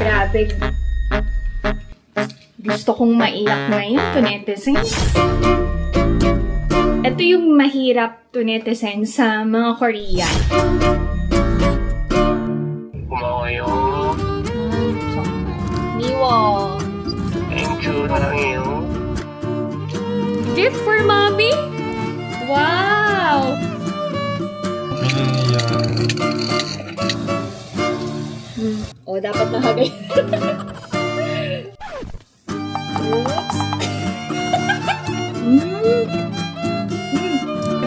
Grabe. Gusto kong maiyak ngayon to netizens. Ito yung mahirap to netizens sa mga Korean. 고마워요. 정말 미워. 땡큐, 사랑해요. Gift for mommy? Wow! O, dapat nahagay. Oops.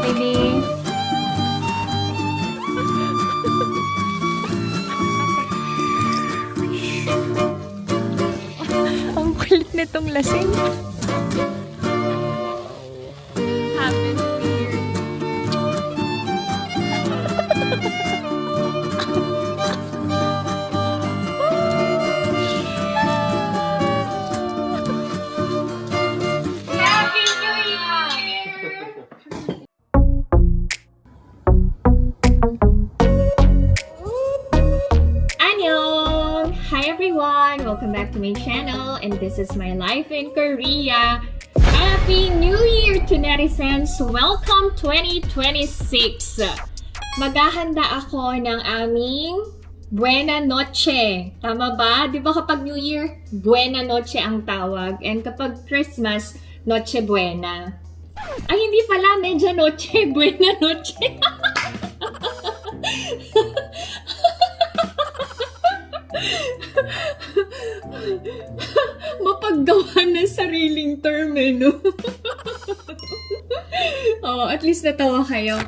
Baby. Ang kulit nitong lasing. Happy New Year. Happy New Year! Annyeong! Hi everyone! Welcome back to my channel, and this is my life in Korea. Happy New Year to netizens! Welcome 2026! Maghahanda ako ng aming Buena Noche. Tama ba? Di ba kapag New Year, Buena Noche ang tawag. And kapag Christmas, Noche Buena. Ay, hindi pala. Medya Noche. Buena Noche. Mapaggawa ng sariling term, eh, no? Oh, at least natawa kayo.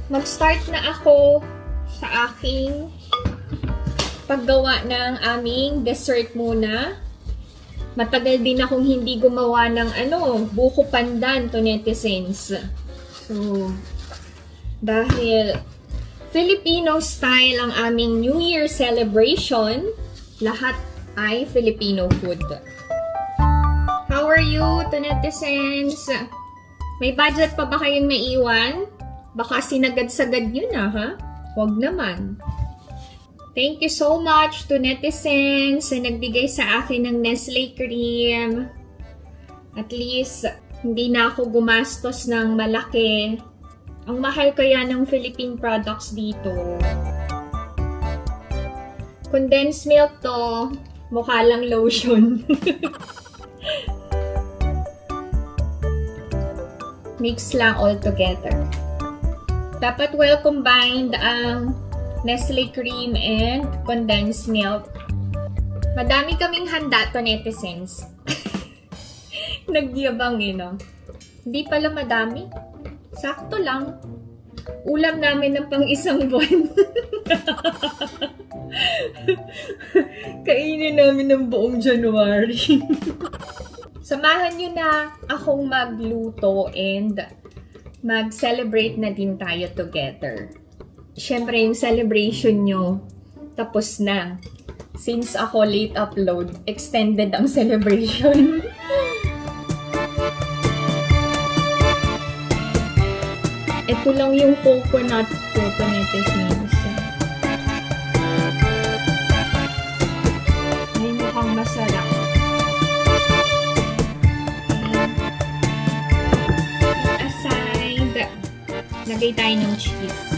Mag-start na ako sa aking paggawa ng aming dessert muna. Matagal din akong hindi gumawa ng buko pandan to netizens. So, dahil Filipino style ang aming New Year celebration, lahat ay Filipino food. How are you to netizens? May budget pa ba kayong naiwan? Baka sinagad-sagad yun ha? Huwag naman. Thank you so much to netizens na nagbigay sa akin ng Nestle cream. At least, hindi na ako gumastos ng malaki. Ang mahal kaya ng Philippine products dito. Condensed milk to. Mukha lang lotion. Mix lang all together. Dapat well combined ang Nestle cream and condensed milk. Madami kaming handa to netizens. Nagyabang no? Hindi pala madami. Sakto lang. Ulam namin ng pang isang buwan. Kainin namin ng buong January. Samahan nyo na akong magluto and mag-celebrate na din tayo together. Siyempre, yung celebration nyo, tapos na. Since ako late upload, extended ang celebration. Ito lang yung coconut ko, netizens. Ay, mukhang masarap. Lagay tayo ng cheese.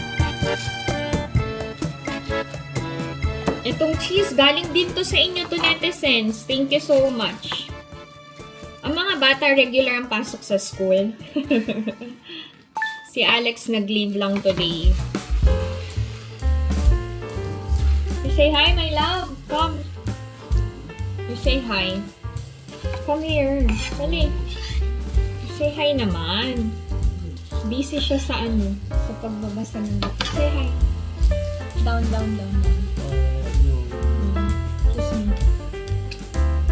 Itong cheese, galing din to sa inyo to netizens. Thank you so much. Ang mga bata, regular ang pasok sa school. Si Alex nag-leave lang today. You say hi, my love. Come. You say hi. Come here. Dali. You say hi naman. Busy siya sa sa pagbabasa ng book. Say hi. Down. Kiss me.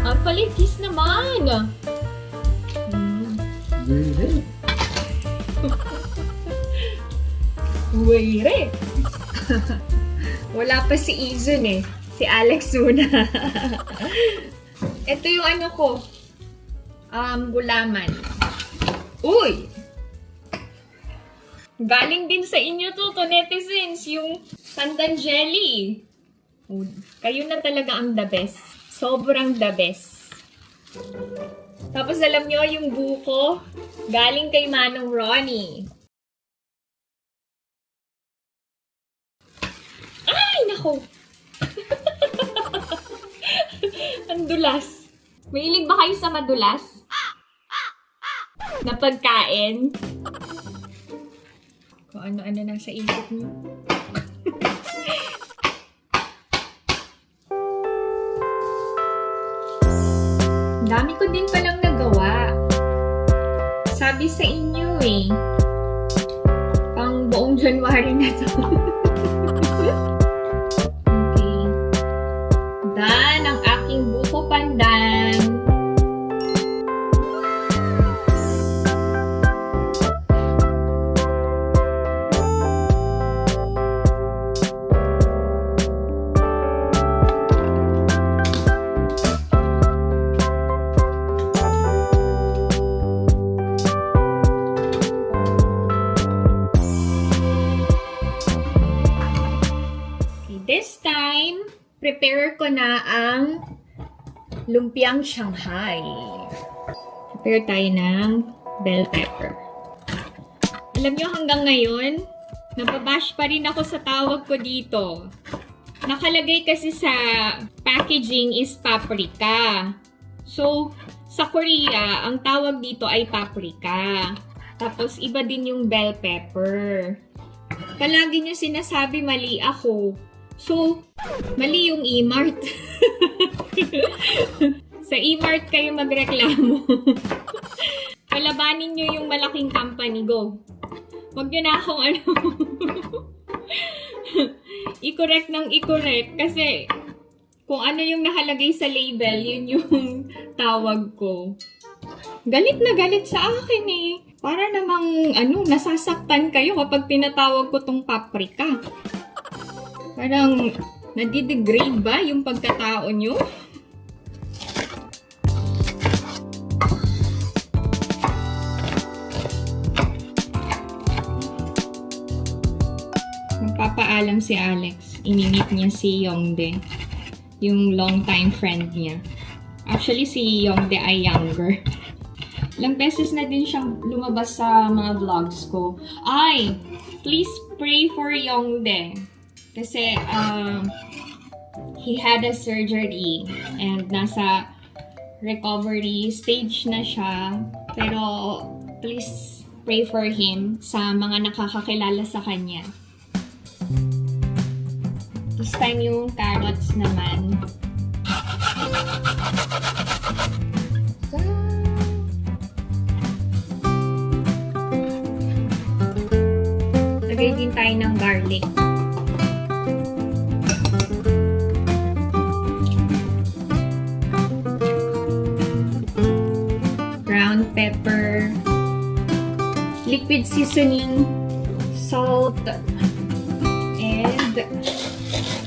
Ang palit, kiss naman. Wait. Wala pa si Izun eh. Si Alex muna. Ito yung ko. Gulaman. Uy! Galing din sa inyo to netizens, yung pandan jelly. Kayo na talaga ang the best. Sobrang the best. Tapos alam nyo, yung buko, galing kay Manong Ronnie. Ay, nako! Ang dulas. Mahilig ba kayo sa madulas? Na pagkain? Kung ano-ano nasa isip niyo. Dami ko din palang nagawa. Sabi sa inyo eh. Pang buong January na to. Okay. Done ang aking buko pandan. This time, prepare ko na ang lumpiang Shanghai. Prepare tayo ng bell pepper. Alam nyo, hanggang ngayon, nababash pa rin ako sa tawag ko dito. Nakalagay kasi sa packaging is paprika. So, sa Korea, ang tawag dito ay paprika. Tapos, iba din yung bell pepper. Palagi nyo sinasabi mali ako. So, mali yung E-Mart. Sa E-Mart kayo magreklamo. Palabanin nyo yung malaking company, go. Huwag nyo na akong i-correct ng i-correct. Kasi, kung ano yung nakalagay sa label, yun yung tawag ko. Galit na galit sa akin eh. Para namang, nasasaktan kayo kapag tinatawag ko tong paprika. Parang, nadidegrade ba yung pagkatao nyo? Magpapaalam si Alex. Ininit niya si Yongde. Yung long-time friend niya. Actually, si Yongde ay younger. Ilang beses na din siyang lumabas sa mga vlogs ko. Ay! Please pray for Yongde. Kasi, he had a surgery and nasa recovery stage na siya. Pero, please pray for him sa mga nakakakilala sa kanya. This time yung carrots naman. Lagay din tayo ng garlic. Ground pepper, liquid seasoning, salt, and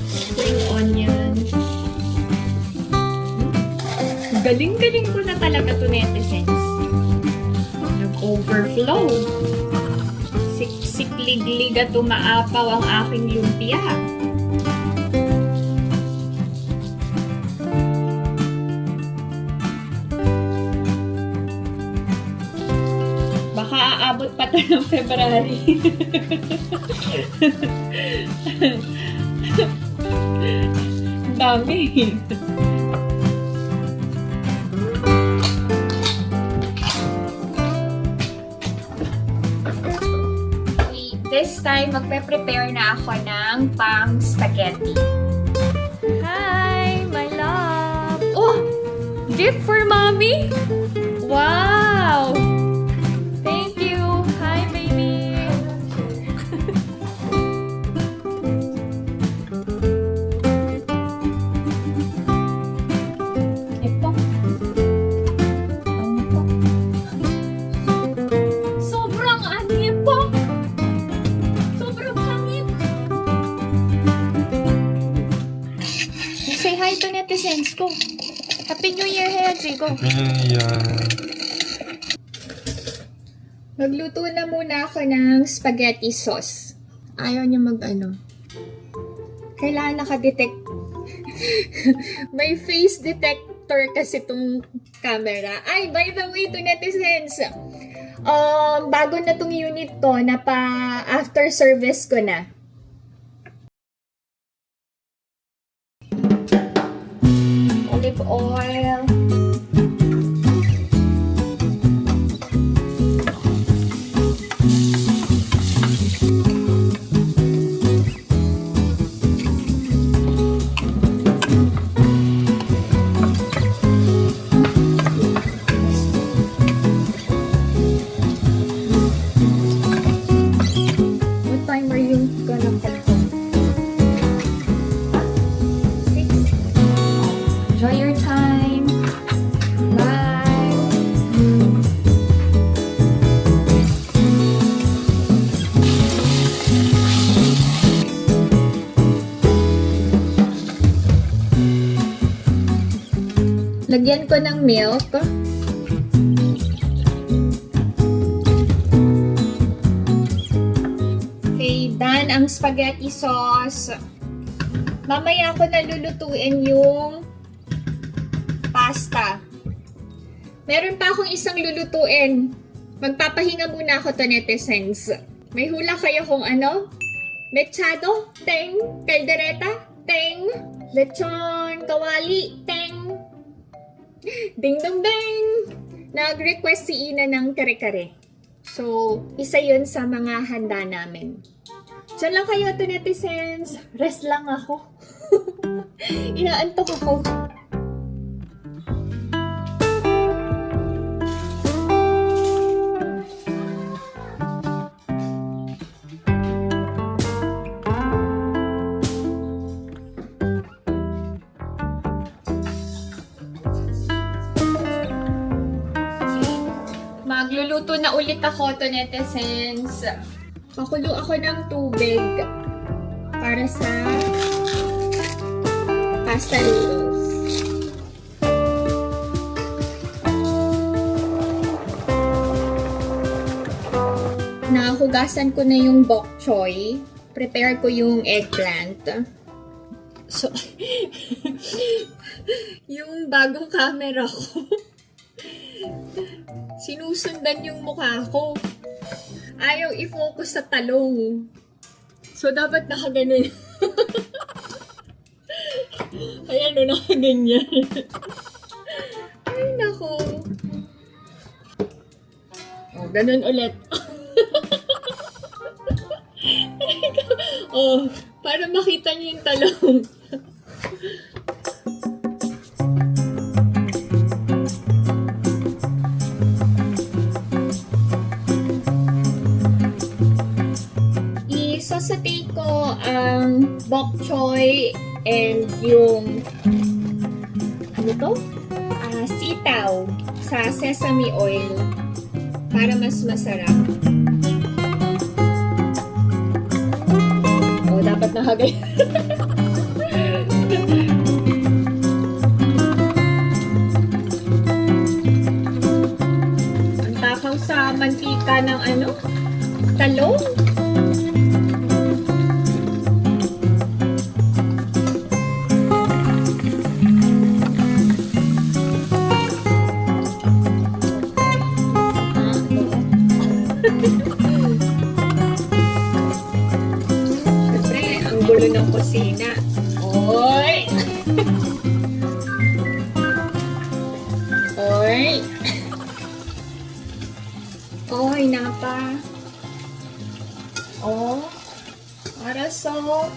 spring onion. Galing-galing ko na talaga to, netizens. Nag-overflow. Siksik-liglig at umaapaw ang aking lumpia. Aabot pa ito ng February. Dami. This time, magpe-prepare na ako ng pang-spaghetti. Hi, my love! Oh! Gift for mommy? Wow! Say hi to netizens ko. Happy New Year, Hedrigo. Happy New Year. Magluto na muna ako ng spaghetti sauce. Ayaw niya Kailangan nakadetect May face detector kasi itong camera. Ay, by the way, to netizens, bago na tong unit ko, na pa after service ko na. Olive oil. What time are you gonna come home? 6. Enjoy your time. Bye. Lagyan ko ng milk. Okay, done ang spaghetti sauce. Mamaya ko nalulutuin yung pasta. Meron pa akong isang lulutuin. Magpapahinga muna ako to netizens. May hula kayo kung ano? Mechado? Teng. Caldereta? Teng. Lechon. Kawali? Teng. Ding dong ding! Nag-request si Ina ng kare-kare. So, isa yun sa mga handa namin. Diyan lang kayo to netizens. Rest lang ako. Inaantok ako. Magluluto na ulit ako to netizens. Pakulo ako ng tubig para sa pasta noodles. Nahugasan ko na yung bok choy. Prepare ko yung eggplant. So, yung bagong camera ko, sinusundan yung mukha ko. Ayaw i-focus sa talong. So, dapat nakaganon. Ayan o, nakaganyan. Ay, nako. O, ganun ulit. Oh, para makita niyo yung talong. I-saute ko ang bok choy and yung ano to? Sitaw sa sesame oil para mas masarap. Oh, dapat nakagay. Ang takaw sa mantika ng ano? Talong. Siyempre, ang gulo ng kusina. Oy! Oy! Oy, napa. Oh, para so.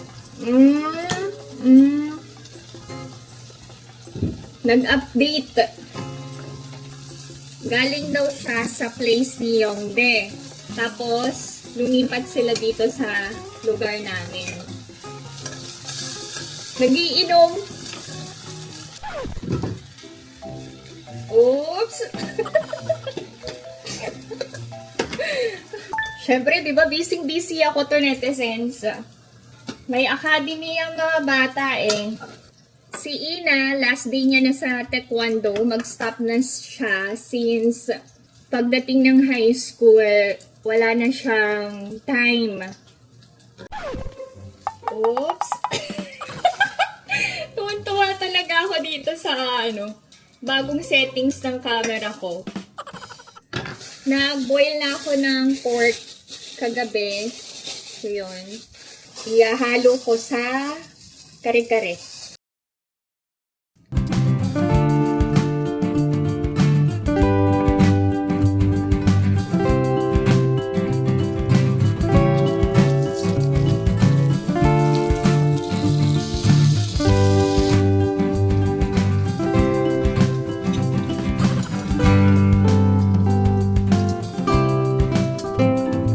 Nag-update. Galing daw siya sa place ni Yongde. Tapos, lumipat sila dito sa lugar namin. Nagiinom. Oops! Siyempre, di ba, busy ako to netizens. May academy ang mga bata eh. Si Ina, last day niya na sa taekwondo, mag-stop na siya since pagdating ng high school, wala na siyang time. Oops! Tuwan-tuwa talaga ako dito sa bagong settings ng camera ko. Nag-boil na ako ng pork kagabi. So, yun. Ihahalo ko sa kare-kare.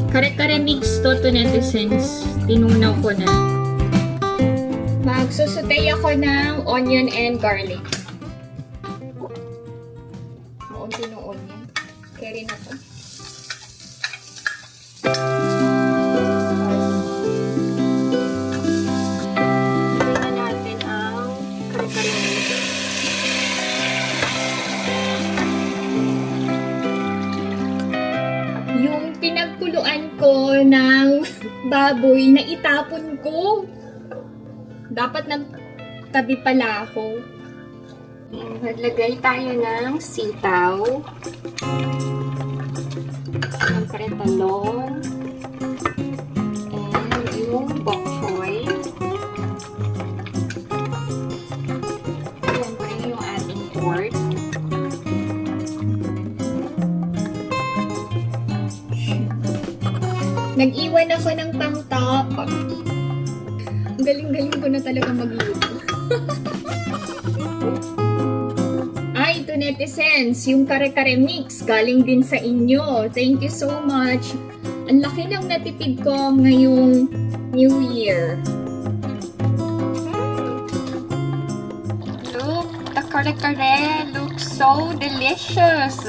Kare-kare mix to netizens. Tinunaw ko na. Magsusutay ako ng onion and garlic. Maunti ng onion. Carry na to. Tingnan natin ang kare-kare mix. Yung pinagkuluan ko ng baboy na itapon ko. Dapat na tabi pala ako. Maglagay tayo ng sitaw. Siyempre talong. And yung bok choy. Siyempre yung ating pork. Nag-iwan ako ng pang-top. Ang galing-galing ko na talaga magluto. Ay, ito netizens, yung kare-kare mix, galing din sa inyo. Thank you so much. Ang laki ng natipid ko ngayong New Year. Look, the kare-kare looks so delicious.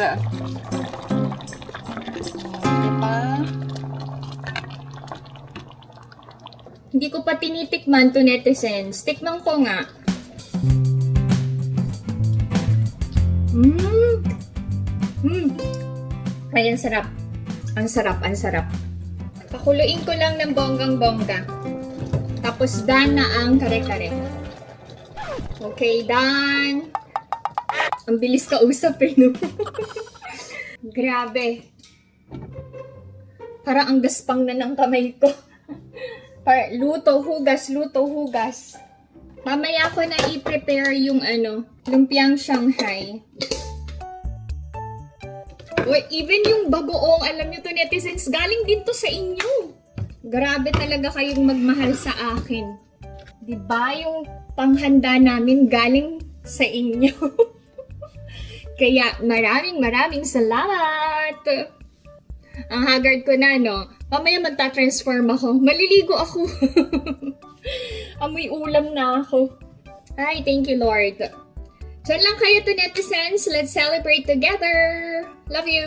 Diba? Hindi ko pa tinitikman to netizens. Tikman ko nga. Ay, ang sarap. Ang sarap, ang sarap. Pakuluin ko lang ng bonggang-bongga. Tapos done na ang kare-kare. Okay, done. Ang bilis ka usap eh, no? Grabe. Parang ang gaspang na ng kamay ko. Luto, hugas. Mamaya ko na i-prepare yung lumpiang Shanghai. Uy, even yung bagoong, alam nyo to netizens, galing din to sa inyo. Grabe talaga kayong magmahal sa akin. Diba yung panghanda namin galing sa inyo? Kaya maraming salamat. Ang haggard ko na, no? Mamaya magta-transform ako. Maliligo ako. Amoy ulam na ako. Ay, thank you, Lord. Diyan lang kayo to netizens. Let's celebrate together. Love you.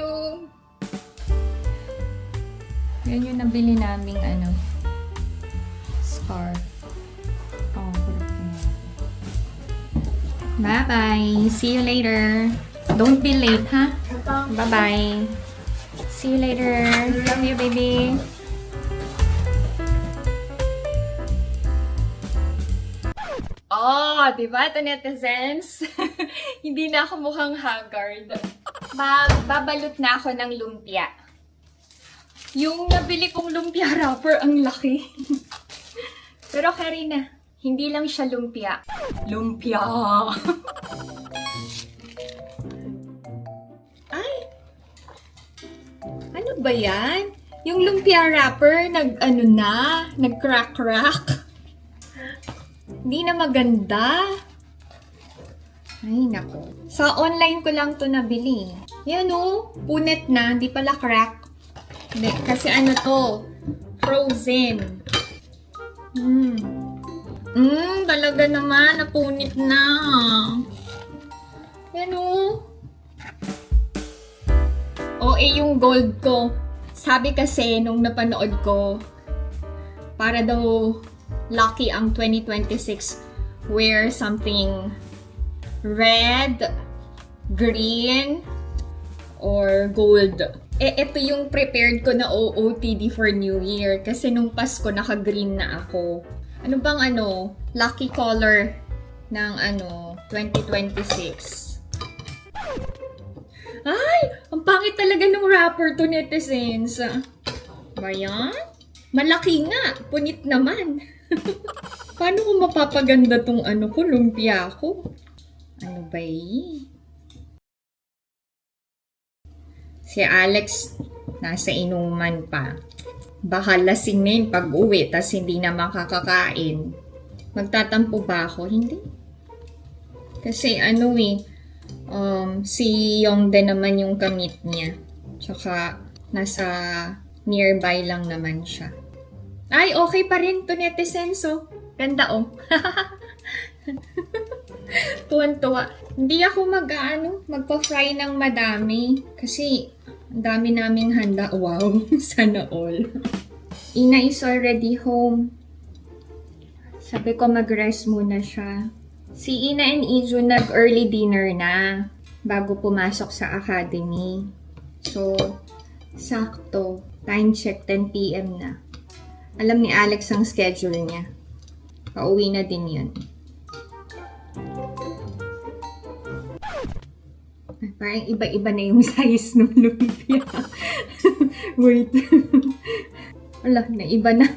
Yan yung nabili naming scarf. Oh, bye-bye. See you later. Don't be late, ha? Bye-bye. See you later. Love you, baby. Oh, diba ito netizens? Hindi na ako mukhang haggard. Babalot na ako ng lumpia. Yung nabili kong lumpia wrapper, ang laki. Pero Karina, hindi lang siya lumpia. Lumpia! Ay! Ano ba yan? Yung lumpia wrapper, nag-crack-crack. Hindi na maganda. Ay, nako. Sa online ko lang to nabili. Yan o, punit na, di pala crack. Hindi, kasi to, frozen. Talaga naman, napunit na. Yan o. Yung gold ko. Sabi kasi, nung napanood ko, para daw lucky ang 2026, wear something red, green, or gold. Ito yung prepared ko na OOTD for New Year. Kasi nung Pasko, naka-green na ako. Ano bang lucky color ng 2026. Ay! Ang pangit talaga ng wrapper to, netizens. Ba yan? Malaki nga. Punit naman. Paano ko mapapaganda tong ko, lumpia ko? Ano ba Si Alex, nasa inuman pa. Baka lasing na yun pag uwi, tas hindi na makakakain. Magtatampo ba ako? Hindi. Kasi si Yongde naman yung kamit niya. Tsaka, nasa nearby lang naman siya. Ay, okay pa rin to, netizens, oh. Ganda, oh. Tuwan-tuwa. Hindi ako magpa-fry ng madami. Kasi, ang dami naming handa. Wow, sana all. Ina is already home. Sabi ko mag-rest muna siya. Si Ina and Izu nag-early dinner na bago pumasok sa academy. So, sakto. Time check, 10 p.m. na. Alam ni Alex ang schedule niya. Pauwi na din yun. Parang iba-iba na yung size ng lumpia. Wait. Wala, naiba na.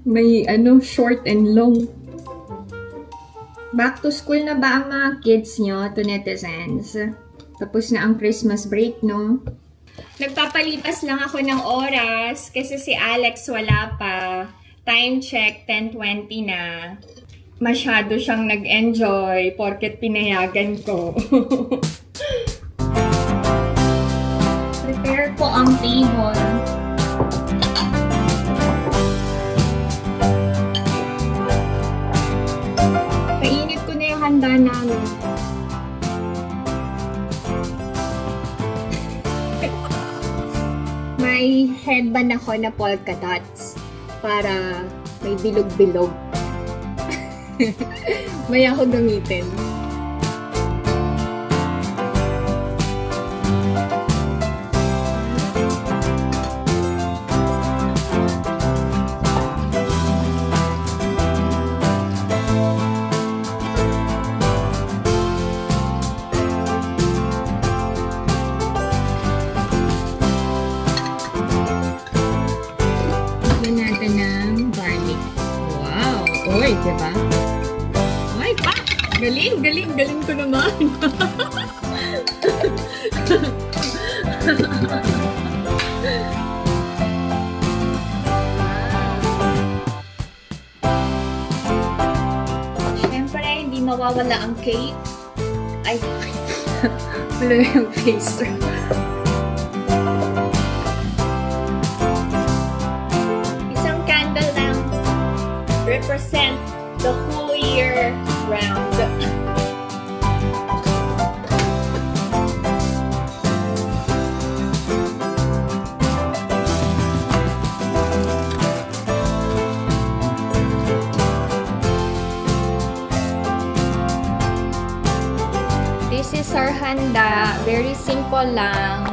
May short and long. Back to school na ba ang mga kids nyo, to netizens? Tapos na ang Christmas break, no? Nagpapalipas lang ako ng oras kasi si Alex wala pa. Time check, 10:20 na. Masyado siyang nag-enjoy porket pinayagan ko. Prepare ko ang table. Painit ko na yung handa namin. May headband ako na polka dots para may bilog-bilog. May ako gamitin. Lagyan natin ng garlic. Wow! Oy, diba? Ay, pa! Galing ko naman. Siyempre, hindi mawawala ang cake. Ay, wala yung face. Isang candle lang represent the whole year round. This is our handa. Very simple lang.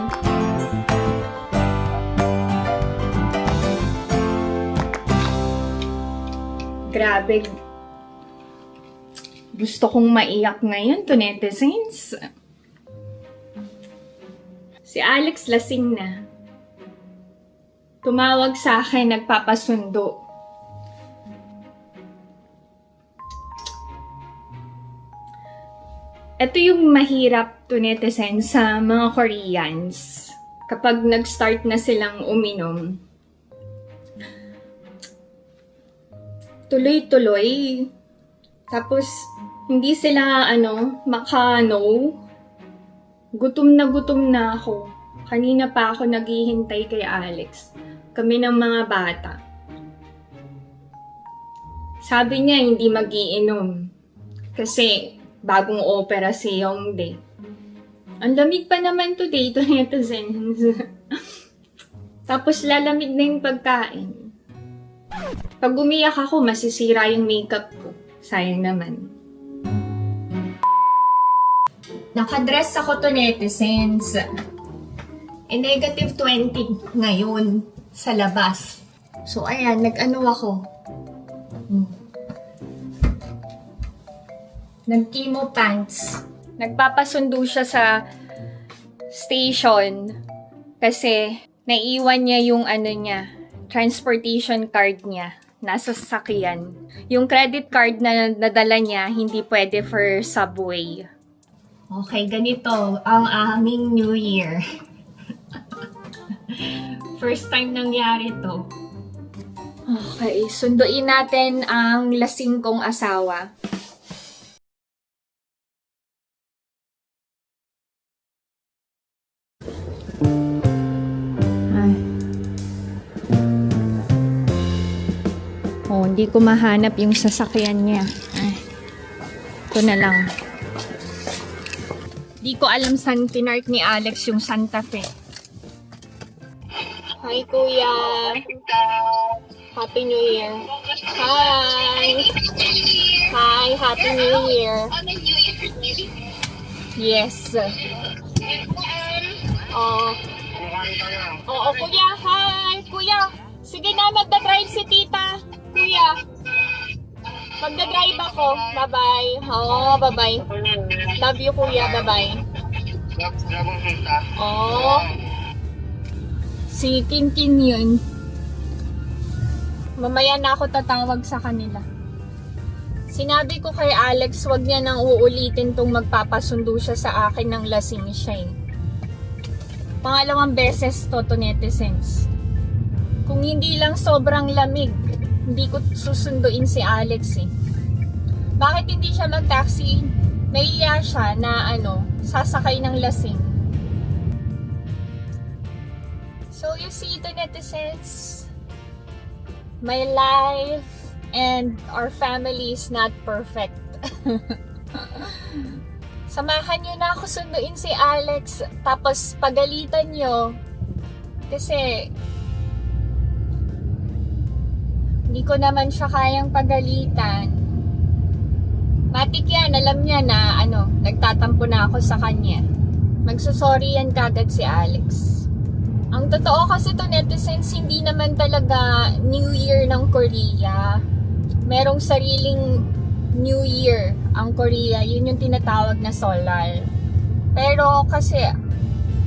Grabe. Gusto kong maiyak ngayon to netizens. Si Alex lasing na. Tumawag sa akin, nagpapasundo. Ito yung mahirap to netizens sa mga Koreans. Kapag nag-start na silang uminom. Tuloy-tuloy. Tapos, hindi sila, maka-no. Gutom na ako. Kanina pa ako naghihintay kay Alex. Kami ng mga bata. Sabi niya, hindi mag-iinom. Kasi, bagong opera si Yongde. Ang lamig pa naman today, to netizens. Tapos, lalamig na yung pagkain. Pag umiyak ako, masisira yung makeup ko. Sayang naman. Nakadress ako to netizens. Negative 20 ngayon sa labas. So, ayan, nag-ano ako. Nag-chemo pants. Nagpapasundo siya sa station kasi naiwan niya yung transportation card niya. Nasa sasakyan. Yung credit card na nadala niya, hindi pwede for subway. Okay, ganito ang aming New Year. First time nangyari to. Okay, sunduin natin ang lasing kong asawa. Ay. Oh, hindi ko mahanap yung sasakyan niya. Ay. Ito na lang. Di ko alam saan pinark ni Alex yung Santa Fe. Hi, Kuya. Happy New Year. Hi. Hi, Happy New Year. Yes. Oh. Oo, Kuya. Hi, Kuya. Sige na, magdadrive si Tita. Kuya. Magdadrive ako. Bye-bye. Oo, bye-bye. Love you, Kuya. Bye-bye. Oh. Si Kinkin yun. Mamaya na ako tatawag sa kanila. Sinabi ko kay Alex, wag niya nang uulitin tong magpapasundo siya sa akin ng lasing siya eh. Pangalawang beses to netizens. Kung hindi lang sobrang lamig, hindi ko susunduin si Alex eh. Bakit hindi siya mag-taxi? Nahiya siya na sasakay ng lasing. So you see the netizens, my life and our family is not perfect. Samahan nyo na ako sunduin si Alex, tapos pagalitan nyo kasi hindi ko naman siya kayang pagalitan. Matik yan, alam niya na nagtatampo na ako sa kanya. Magsusorry yan kagad si Alex. Ang totoo kasi to netizens, hindi naman talaga New Year ng Korea. Merong sariling New Year ang Korea. Yun yung tinatawag na Solal. Pero kasi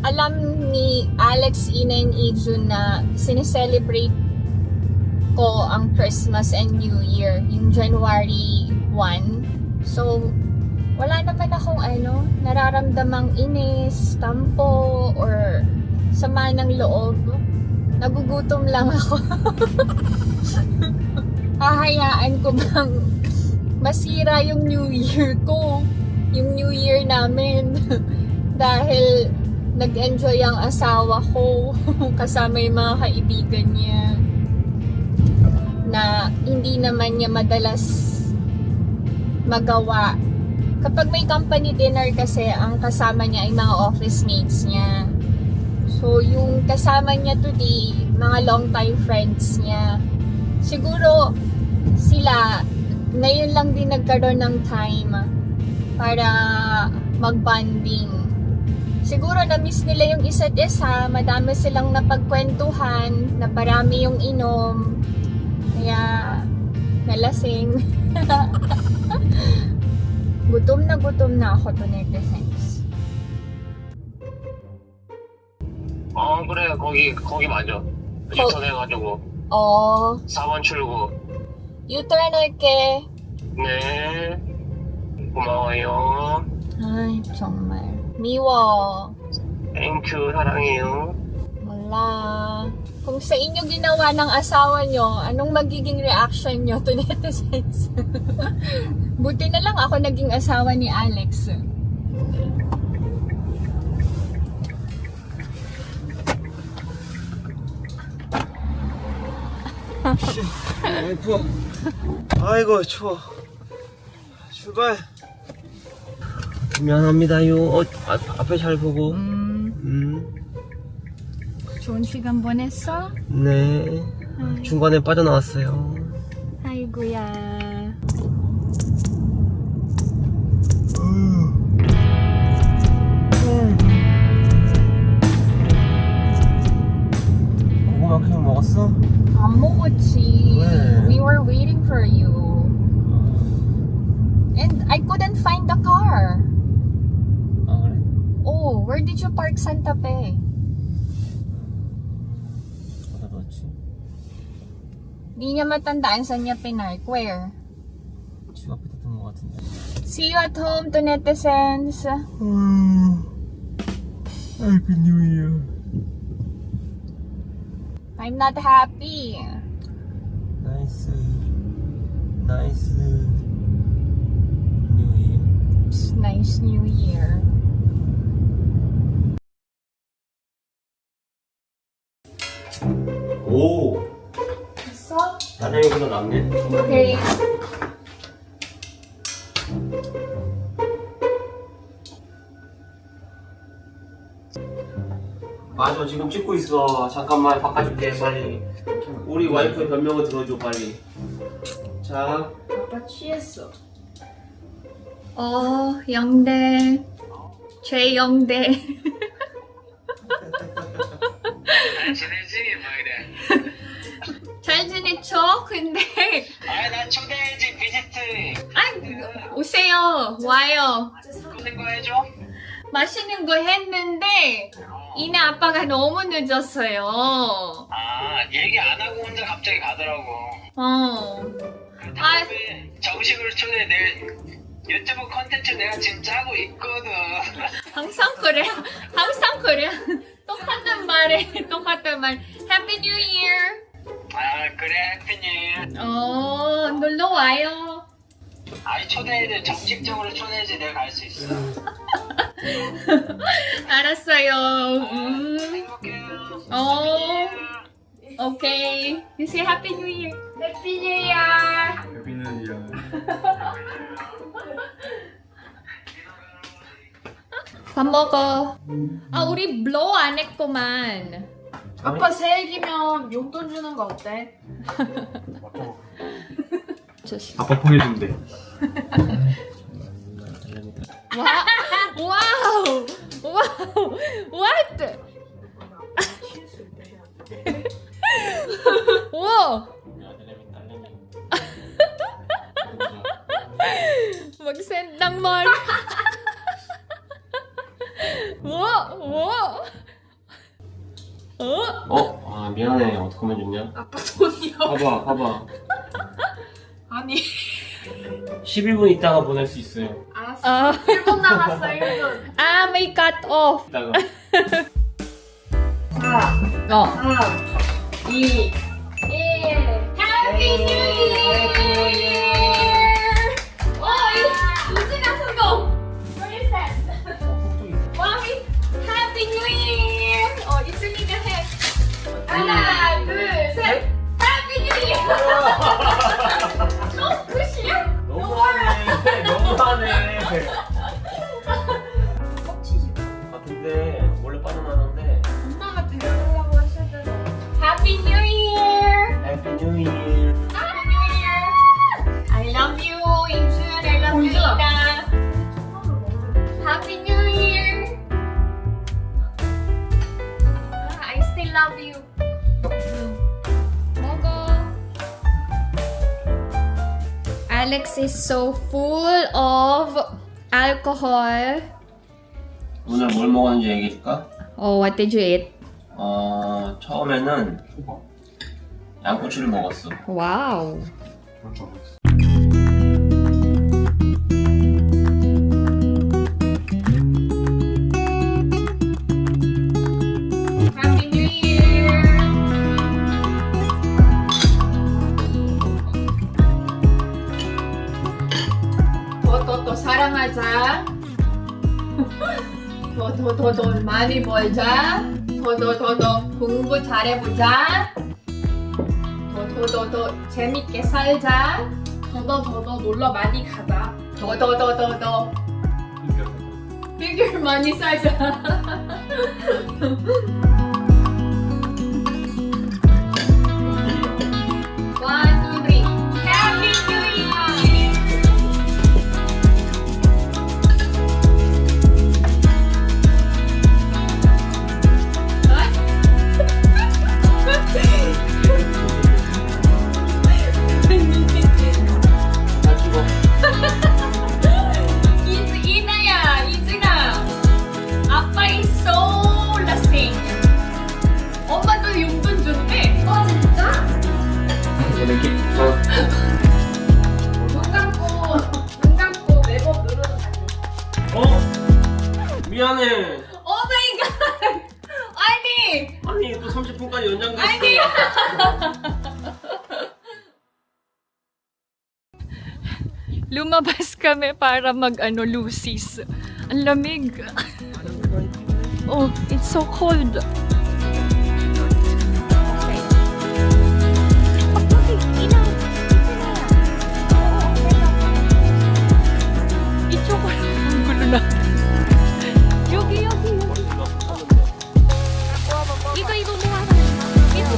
alam ni Alex, Ina, and Ijun na sineselebrate ko ang Christmas and New Year, yung January 1. So, wala naman akong nararamdamang inis, tampo, or sama ng loob. Nagugutom lang ako. Hahayaan ko bang masira yung New Year ko, yung New Year namin, dahil nag-enjoy ang asawa ko kasama yung mga kaibigan niya na hindi naman niya madalas magawa. Kapag may company dinner kasi, ang kasama niya ay mga office mates niya. So, yung kasama niya today, mga long time friends niya. Siguro, sila, ngayon lang din nagkaroon ng time para mag-bonding. Siguro, na-miss nila yung isa't isa. Madami silang napagkwentuhan, naparami yung inom. Kaya, nalasing. gutom na ako to netizens. 그래. 거기 맞아. 유턴 해가지고. 4번 출구. U-turn 할게. 네. 고마워요. Ay, 정말. 미워. 땡큐, 사랑해요. Wala. Kung sa inyo ginawa ng asawa nyo, anong magiging reaction nyo to netizens? Buti na lang ako naging asawa ni Alex. 추워. 아이고 추워. 출발. 미안합니다요. 앞에 잘 보고. 좋은 시간 보냈어? 네. 중간에 빠져나왔어요. 아이고야. 고구마 크림 먹었어? 안 먹었지. 왜? We were waiting for you. And I I couldn't find the car. 아 그래? Oh, where did you park Santa Fe? 어디다 넣었지? Di niya matandaan saan niya pinark. Where? 집 앞에 뒀던 것 같은데. See you at home to netizens. Happy New Year. I'm not happy. Nice New Year. It's nice New Year. 오, So, 나량이보다 낫네. okay. 맞아, 지금 찍고 있어. 잠깐만 바꿔줄게, 빨리. 우리 와이프의 변명을 들어줘, 빨리. 자, 아빠 취했어. 영대. 최영대. 잘 지내지? 막 이래. 잘 지냈죠? 근데 나 초대해야지, 비지트. 오세요. 와요. 맛있는 거 해줘? 맛있는 거 했는데 이내 아빠가 너무 늦었어요. 얘기 안 하고 혼자 갑자기 가더라고. 다음에 정식으로 초대해. 내 유튜브 컨텐츠 내가 지금 짜고 있거든. 항상 그래. 똑같은 말해. Happy New Year. 그래, 해피뉴. 놀러 와요. 초대해야 돼. 정식적으로 초대해야지 내가 갈 수 있어. 알았어요. 행복해요. Okay. You say Happy New Year. Happy New Year. Happy New Year. 밥 먹어. 우리 blow 안 했구만. 아빠 새해기면 용돈 주는 거 어때? 아빠 보내준대. 와우. What? 와. Mag-send ng mark. Wow. 미안해. 어떡하면 좋냐? 아빠 돈이요? 봐봐. 아니 11분 있다가 보낼 수 있어요. 알았어 1분 남았어 1분 May cut off. 이따가. 4 3 2 1 Happy New Year! 유진아 성공! What is that? Mommy, Happy New Year! 있으니까 해. 하나, 둘, 셋! Happy New Year! 끝이야? 너무하네. 근데 원래 빠져나왔는데. 엄마가 데려오려고 하시더라고 Happy New Year! Happy New Year. Happy New Year! I love you, Insun. I love you, 인순아. Ina. Happy New Year! I still love you. 먹어. Alex is so full of alcohol. 오늘 뭘 먹었는지 얘기해줄까? What did you eat? 처음에는 양꼬치를 먹었어. Wow. Happy New Year! 더 사랑하자. 더 많이 벌자. 더 공부 잘해보자. 더 재밌게 살자. 더더 놀러 많이 가자 더 비결 많이 살자. One, two, three. Happy New Year! 잘 찍어. 미안해. Oh my God! 아니! 아니 또 30분까지 연장됐어. 아니! Lumabas kami para mag Lucy's. Ang lamig. Oh, it's so cold. Ang gulo na. Yogi. Ito mukha ka. Ito.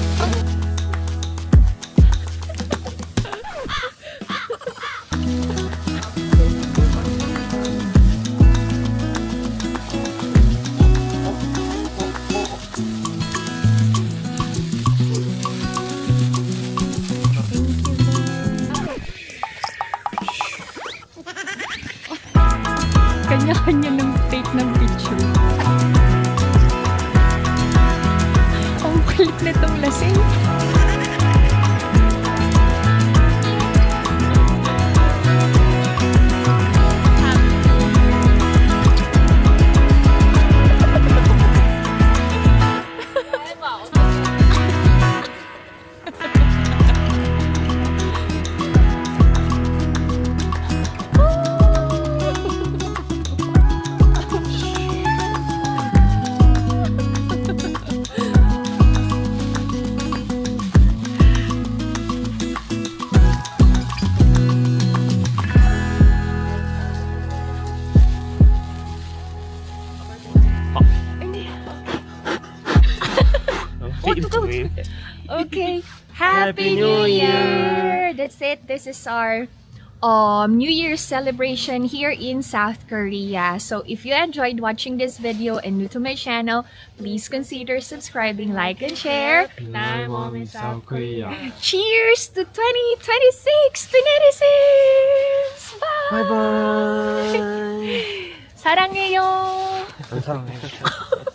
Kanya-kanya ng take ng picture. Ang kulit na tong lasing. Okay. Happy New Year! That's it. This is our New Year's celebration here in South Korea. So if you enjoyed watching this video and new to my channel, please consider subscribing, like, and share. Night Mom in South Korea. Cheers to 2026! 2026! Bye! Bye bye. 사랑해요! 감사합니다.